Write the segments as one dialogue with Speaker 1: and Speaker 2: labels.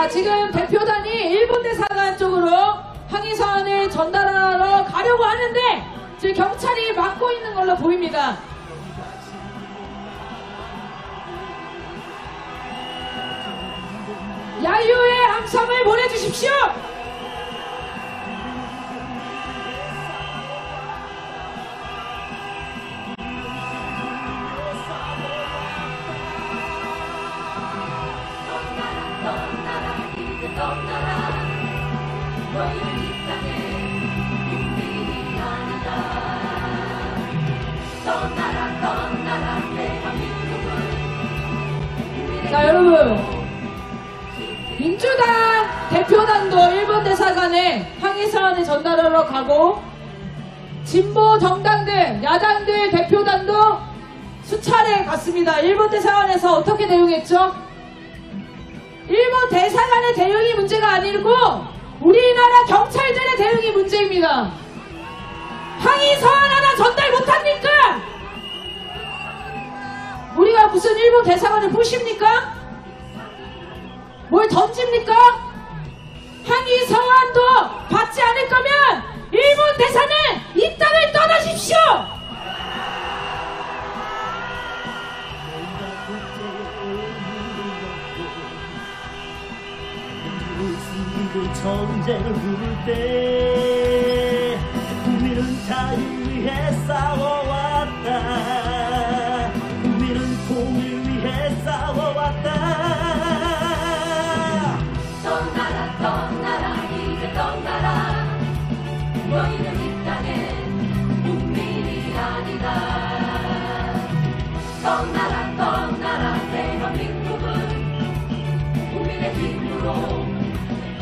Speaker 1: 자, 지금 대표단이 일본 대사관 쪽으로 항의 서한을 전달하러 가려고 하는데 지금 경찰이 막고 있는 걸로 보입니다. 야유의 함성을 보내주십시오. 자, 여러분, 민주당 대표단도 일본 대사관에 항의 서한을 전달하러 가고 진보 정당들, 야당들 대표단도 수차례 갔습니다. 일본 대사관에서 어떻게 대응했죠? 일본 대사관의 대응이 문제가 아니고 우리나라 경찰들의 대응이 문제입니다. 항의 서한 하나 전달 못합니까? 우리가 무슨 일본 대사관을 부십니까? 뭘 던집니까? 항의 서한도 받지 않을 거면 일본 대사는 이 땅을 떠나십시오!
Speaker 2: 전쟁을 부를 때 국민은 자유 위해 싸워왔다. 국민은 통일 위해 싸워왔다.
Speaker 3: 떠나라 떠나라 이제 떠나라. 너희는 이 땅에 국민이 아니다. 떠나라 떠나라. 대한민국은 국민의 힘으로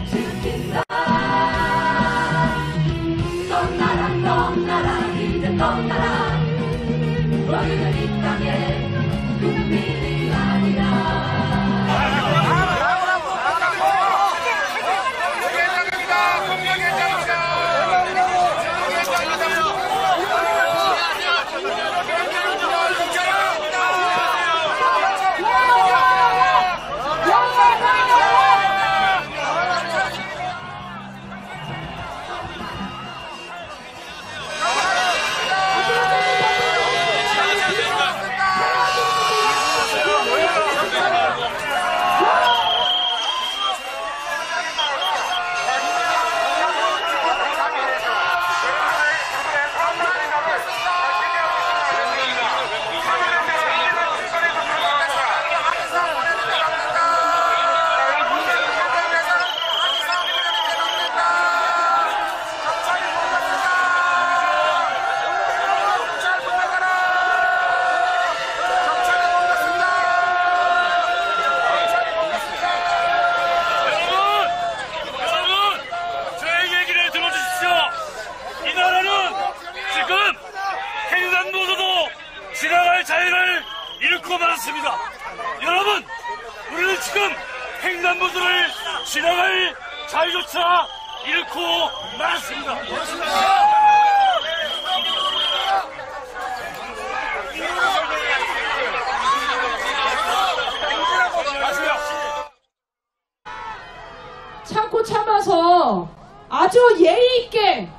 Speaker 3: 지킨다. 떠나라 떠나라 이제 떠나라. 너희는 이 땅에 국민이 아니다.
Speaker 4: 지나갈 자유를 잃고 말았습니다. 여러분, 우리는 지금 횡단보도를 지나갈 자유조차 잃고 말았습니다.
Speaker 1: 참고 참아서 아주 예의 있게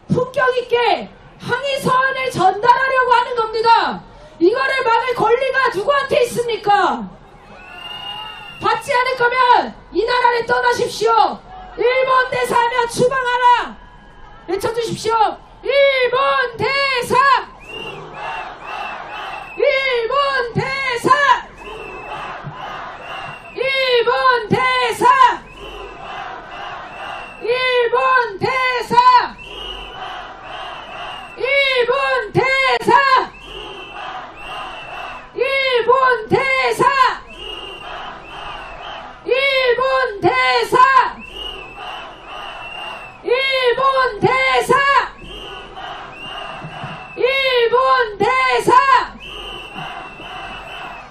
Speaker 1: 품격 있게 항의 서한을 전달하려고 하는 겁니다. 이거를 막을 권리가 누구한테 있습니까? 받지 않을 거면 이 나라를 떠나십시오. 일본 대사하면 추방하라. 외쳐주십시오. 일본 대사! 일본 대사! 일본 대사! 일본 대사! 일본 대사! 일본 대사! 일본 대사! 일본 대사! 일본 대사!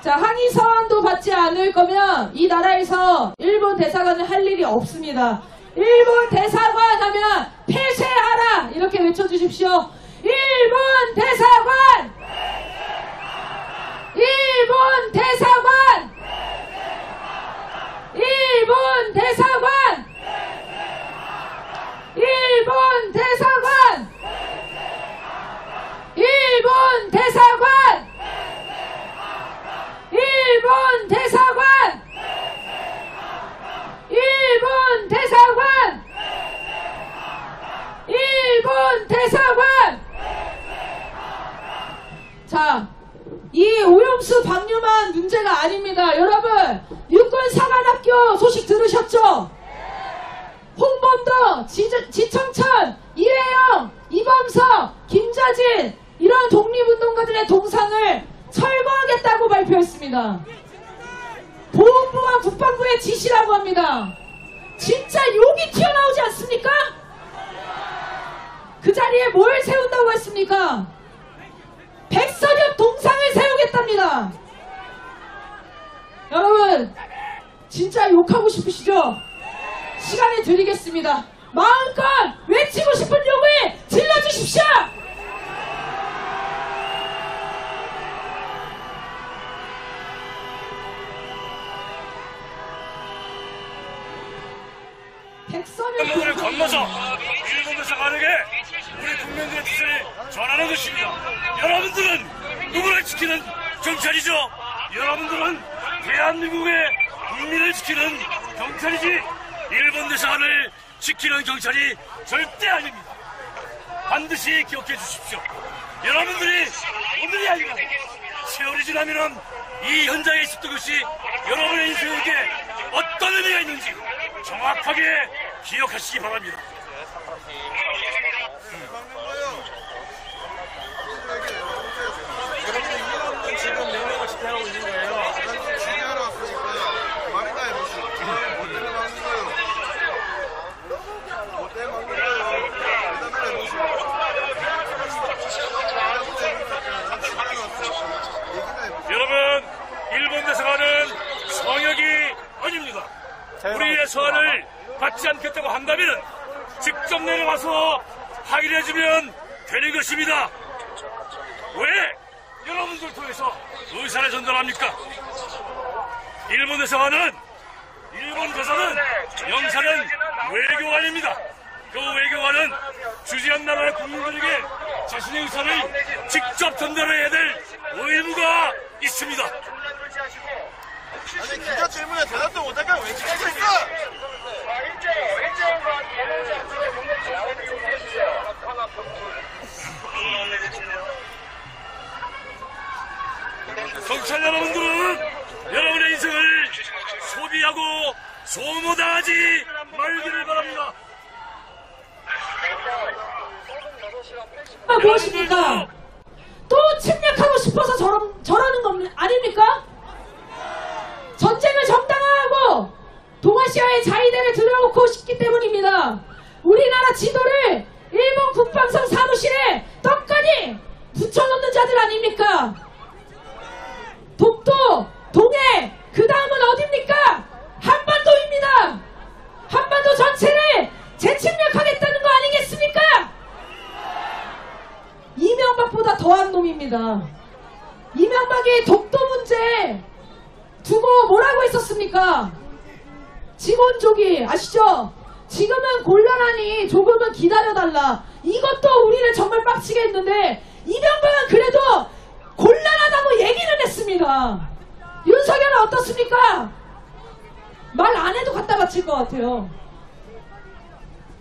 Speaker 1: 자, 항의 서한도 받지 않을 거면 이 나라에서 일본 대사관을 할 일이 없습니다. 일본 대사관 하면 폐쇄하라! 이렇게 외쳐주십시오. 일본 대사관! 일본 대사관! 일본 일본 대사관! 일본 대사관! 일본 대사관! 일본 대사관! 일본 대사관! 일본 대사관! 자, 이 오염수 방류만 문제가 아닙니다. 여러분, 육군사관학교 소식 들으셨죠? 홍범도, 지청천, 이회영, 이범석, 김자진 이런 독립운동가들의 동상을 철거하겠다고 발표했습니다. 보훈부와 국방부의 지시라고 합니다. 진짜 욕이 튀어나오지 않습니까? 그 자리에 뭘 세운다고 했습니까? 백선엽 동상을 세우겠답니다. 여러분, 진짜 욕하고 싶으시죠? 시간을 드리겠습니다. 마음껏 외치고 싶은 욕을 질러주십시오!
Speaker 4: 백선엽을 건너서 일본 대사관에게 우리 국민들의 뜻을 전하는 것입니다. 여러분들은 누구를 지키는 경찰이죠? 여러분들은 대한민국의 국민을 지키는 경찰이지 일본 대사관을 지키는 경찰이 절대 아닙니다. 반드시 기억해 주십시오. 여러분들이 오늘이 아니라 세월이 지나면 이 현장에 있었던 것이 여러분의 인생에게 어떤 의미가 있는지 정확하게 기억하시기 바랍니다.
Speaker 5: 여러분들 지금 4명을 집회하고 있는 거예요. 집회하러 왔으니까 말이나 해보시고. 뭐 때문에 막는 거예요? 뭐 때문에 막는 거예요? 대답을 해보시고.
Speaker 4: 여러분, 일본 대사관은 성역이 아닙니다. 우리의 서한을 받지 않겠다고 한다면 직접 내려와서 확인해주면 되는 것입니다. 왜 여러분들 통해서 의사를 전달합니까? 일본 대사는 영사는 외교관입니다. 그 외교관은 주재한 나라의 국민들에게 자신의 의사를 직접 전달해야 될 의무가 있습니다.
Speaker 5: 아니 기자 질문에 대답도 못할까 왜 지키고 있어?
Speaker 4: 경찰 여러분들은 여러분의 인생을 소비하고 소모당하지 말기를 바랍니다.
Speaker 1: 무엇입니까? 또 침략하고 싶어서 저러는 거 아닙니까? 전쟁을 정당화하고 동아시아의 자위대를 들여놓고 싶기 때문입니다. 우리나라 지도를 일본 국방성 사무실에 떡하니 붙여놓는 자들 아닙니까? 독도, 동해, 그 다음은 어딥니까? 한반도입니다. 한반도 전체를 재침략하겠다는 거 아니겠습니까? 이명박보다 더한 놈입니다. 이명박이 독도 문제 두고 뭐라고 했었습니까? 직원족이 아시죠? 지금은 곤란하니 조금은 기다려달라. 이것도 우리를 정말 빡치게 했는데 이명박은 그래도 곤란하다고 얘기는 했습니다. 윤석열은 어떻습니까? 말 안 해도 갖다 바칠 것 같아요.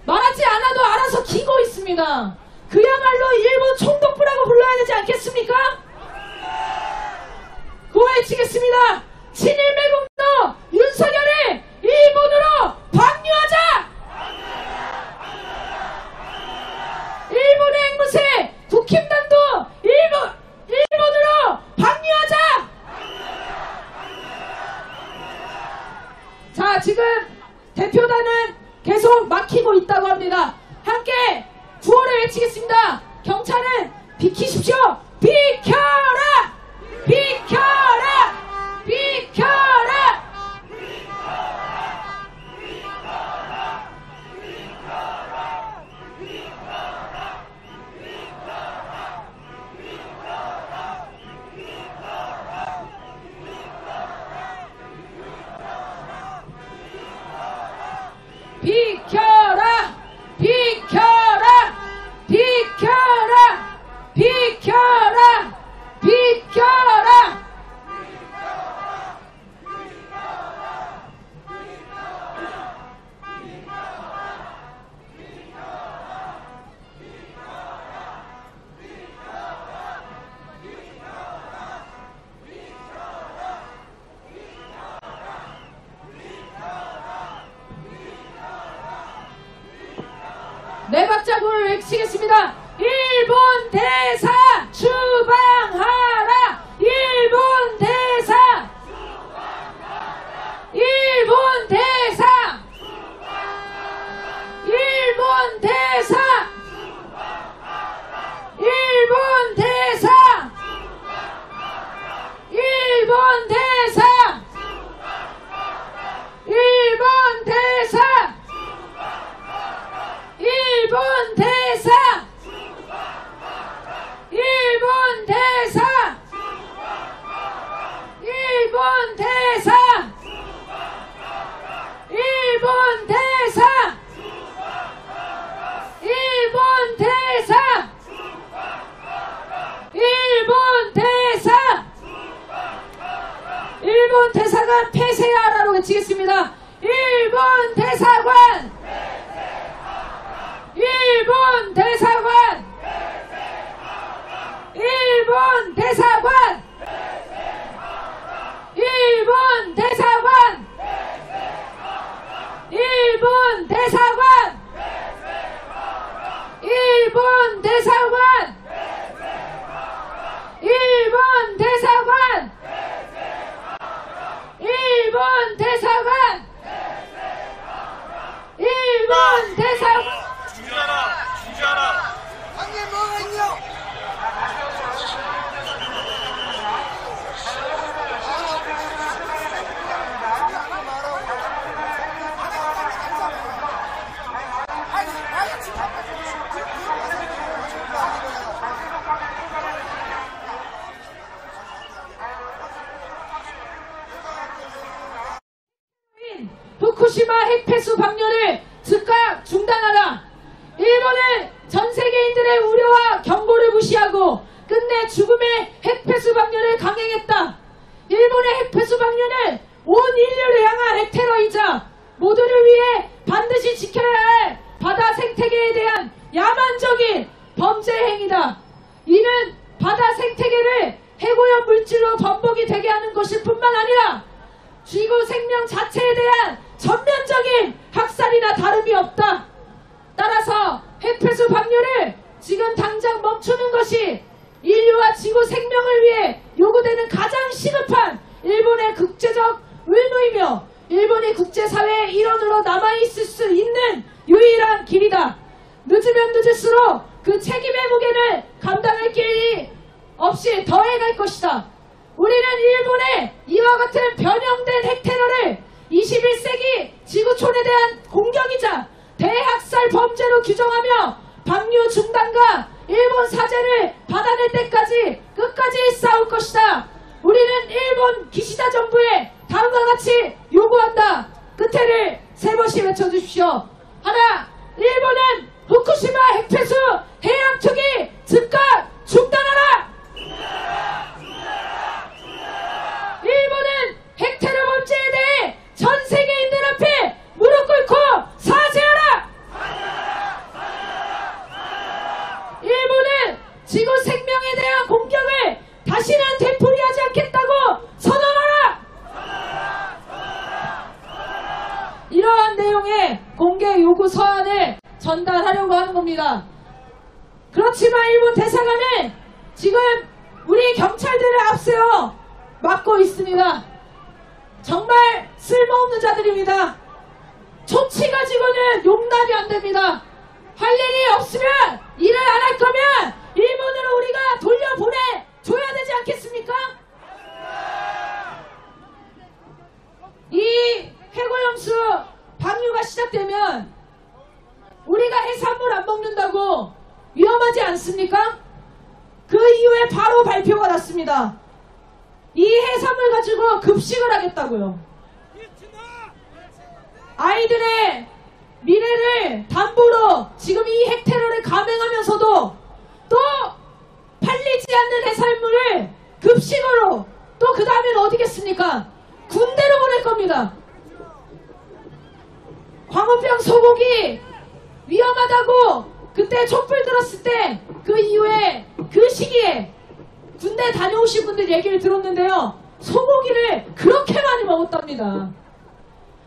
Speaker 1: 말하지 않아도 알아서 기고 있습니다. 그야말로 일본 총독부라고 불러야 되지 않겠습니까? 구호해치겠습니다. 친일 매국노 윤석열을 일본으로 방류하자! 일본의 앵무새 국힘당도 일본으로 방류하자! 자, 지금 대표단은 계속 막히고 있다고 합니다. 함께 구호를 외치겠습니다. 경찰은 비키십시오. 비켜라! 비켜라! 비켜라! 구호를 외치겠습니다. 일본 대사 추방하라! 일본 대사! 일본 대사! 일본 대사! 일본 대사! 일본 대사! 일본 대사! 일본 대사! 일본 대사! 일본 대사! 일본 대사! 일본 대사! 일본 대사! 일본 대사관 폐쇄하라로 외치겠습니다. 일본 대사관! 일본 대사관! 일본 대사관! 일본 대사관! 일본 대사관! 일본 대사관! 일본 대사관! 일본 대사관! 일본 대사관!
Speaker 5: 중지하라! 중지하라!
Speaker 6: 한개 뭐가 있냐?
Speaker 1: 후쿠시마 핵폐수 방류를 즉각 중단하라. 일본은 전 세계인들의 우려와 경고를 무시하고 끝내 죽음의 핵폐수 방류를 강행했다. 일본의 핵폐수 방류는 온 인류를 향한 핵테러이자 모두를 위해 반드시 지켜야 할 바다 생태계에 대한 야만적인 범죄 행위다. 이는 바다 생태계를 해고용 물질로 범벅이 되게 하는 것일 뿐만 아니라 지구 생명 자체에 대한 전면적인 학살이나 다름이 없다. 따라서 핵폐수 방류를 지금 당장 멈추는 것이 인류와 지구 생명을 위해 요구되는 가장 시급한 일본의 국제적 의무이며 일본이 국제사회의 일원으로 남아있을 수 있는 유일한 길이다. 늦으면 늦을수록 그 책임의 무게를 감당할 길이 없이 더해갈 것이다. 우리는 일본의 이와 같은 변형된 핵테러를 21세기 지구촌에 대한 공격이자 대학살 범죄로 규정하며 방류 중단과 일본 사죄를 받아낼 때까지 끝까지 싸울 것이다. 우리는 일본 기시다 정부에 다음과 같이 요구한다. 끝에를 세 번씩 외쳐주십시오. 하나, 일본은 후쿠시마 핵폐수 해양 투기 즉각 중단하라. 일본은 핵테러 범죄에 대해 전 세계인들 앞에 무릎 꿇고 사죄하라. 일본은 지구 생명에 대한 공격을 다시는 되풀이하지 않겠다고 선언하라. 이러한 내용의 공개 요구 서한을 전달하려고 하는 겁니다. 그렇지만 일본 대사관은 지금 우리 경찰들을 앞세워 막고 있습니다. 정말 쓸모없는 자들입니다. 조치 가지고는 용납이 안 됩니다. 할 일이 없으면 일을 안 할 거면 일본으로 우리가 돌려보내줘야 되지 않겠습니까? 이 해고염수 방류가 시작되면 우리가 해산물 안 먹는다고 위험하지 않습니까? 그 이후에 바로 발표가 났습니다. 이 해산물 가지고 급식을 하겠다고요. 아이들의 미래를 담보로 지금 이 핵테러를 감행하면서도 또 팔리지 않는 해산물을 급식으로 또 그 다음엔 어디겠습니까? 군대로 보낼 겁니다. 광우병 소고기 위험하다고 그때 촛불 들었을 때 그 이후에 그 시기에 군대 다녀오신 분들 얘기를 들었는데요. 소고기를 그렇게 많이 먹었답니다.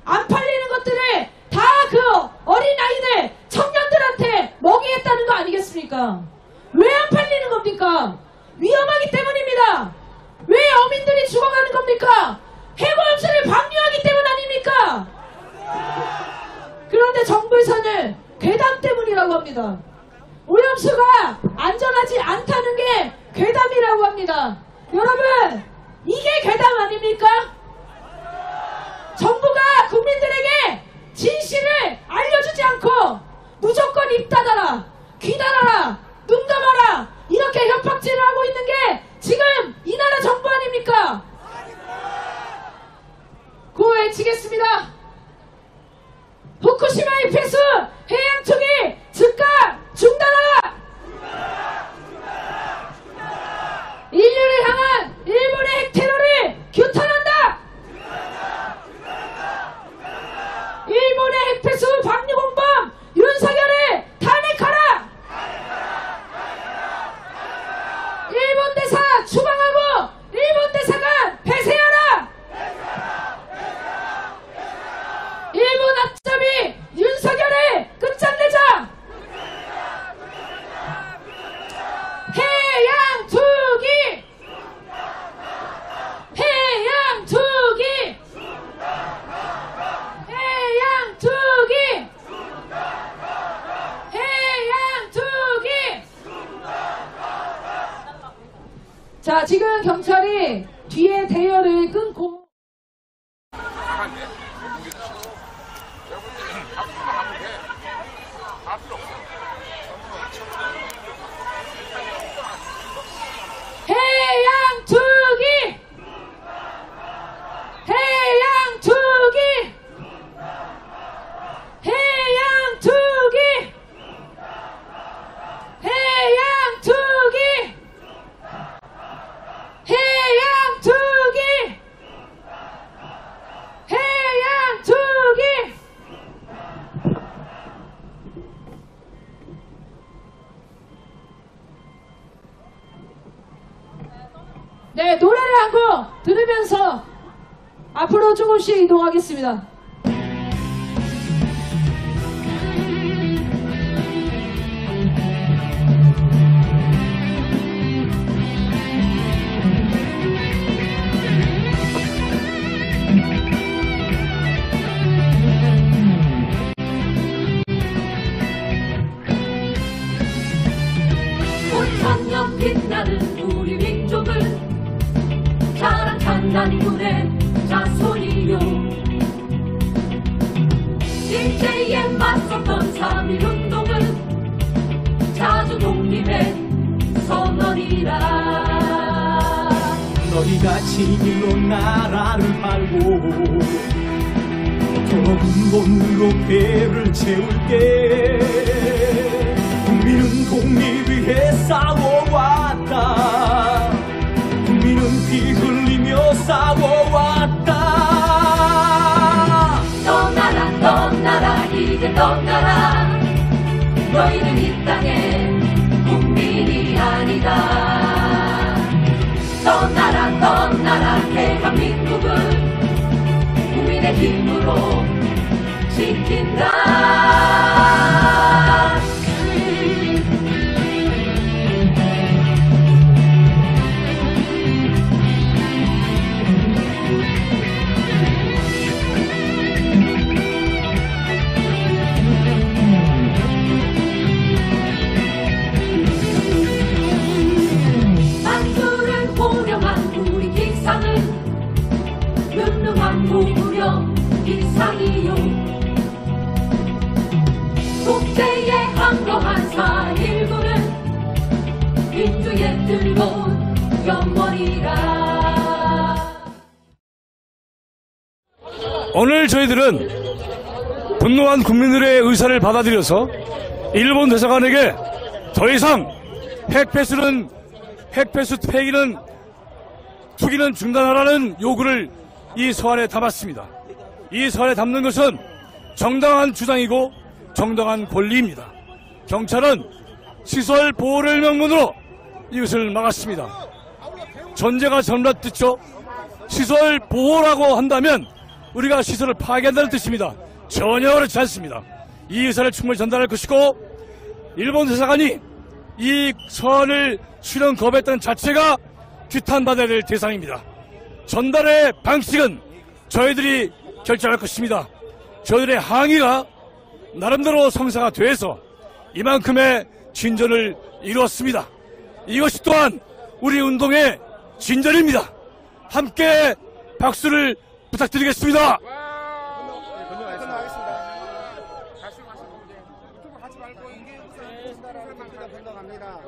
Speaker 1: 안 팔리는 것들을 다 그 어린아이들 청년들한테 먹이겠다는 유해산을 괴담 때문이라고 합니다. 오염수가 안전하지 않다는 게 괴담이라고 합니다. 여러분, 이게 괴담 아닙니까? 정부가 국민들에게 진실을 알려주지 않고 무조건 입 닫아라, 귀 닫아라, 눈 감아라 이렇게 협박질을 하고 있는 게 지금 이 나라 정부 아닙니까? 구호 외치겠습니다. 후쿠시마의 폐수 해양 투기 즉각 중단하라! 인류를 향한 일본의 핵테러를 규탄한다! 일본의 핵폐수 방류공범 윤석열을 탄핵하라! 일본 대사 추방하고 일본 대사관 폐쇄하라! 일본 앞잡이 윤석열을 끝장내자! 해양 투기! 해양 투기! 해양 투기! 해양 투기! 자, 지금 경찰이 뒤에 대열을 끊고 해양 투기! 해양 투기! 해양 투기! 해양 투기! 해양 투기! 해양 투기! 네, 노래를 한 곡 들으면서 앞으로 조금씩 이동하겠습니다.
Speaker 3: 천년 빛나는 우리 민족은 자랑 장난군의 자손이요 일제에 맞섰던 3.1운동은 자주 독립의 선언이라
Speaker 2: 너희가 진일로 나라를 팔고 더 근본으로 배를 채울게 국민은 독립 위해 싸워왔다 국민은 피 흘리며 싸워왔다
Speaker 3: 떠나라 떠나라 이제 떠나라 너희는 이 땅의 국민이 아니다 떠나라 떠나라 대한민국은 국민의 힘으로 지킨다 무무령 이상이요 독재에 항거한 4.19는 민주의 뜨거운 영원이라
Speaker 4: 오늘 저희들은 분노한 국민들의 의사를 받아들여서 일본 대사관에게 더 이상 핵폐수 폐기는 투기는 중단하라는 요구를 이 서한에 담았습니다. 이 서한에 담는 것은 정당한 주장이고 정당한 권리입니다. 경찰은 시설 보호를 명분으로 이것을 막았습니다. 전제가 전рат됐죠. 시설 보호라고 한다면 우리가 시설을 파괴한다는 뜻입니다. 전혀 그렇지 않습니다. 이 의사를 충분히 전달할 것이고 일본 대사관이 이 서한을 수령 거부했다는 자체가 규탄받아야 될 대상입니다. 전달의 방식은 저희들이 결정할 것입니다. 저희들의 항의가 나름대로 성사가 돼서 이만큼의 진전을 이루었습니다. 이것이 또한 우리 운동의 진전입니다. 함께 박수를 부탁드리겠습니다.
Speaker 6: 유튜브 하지 말고 이게 우선 본다라는 겁니다.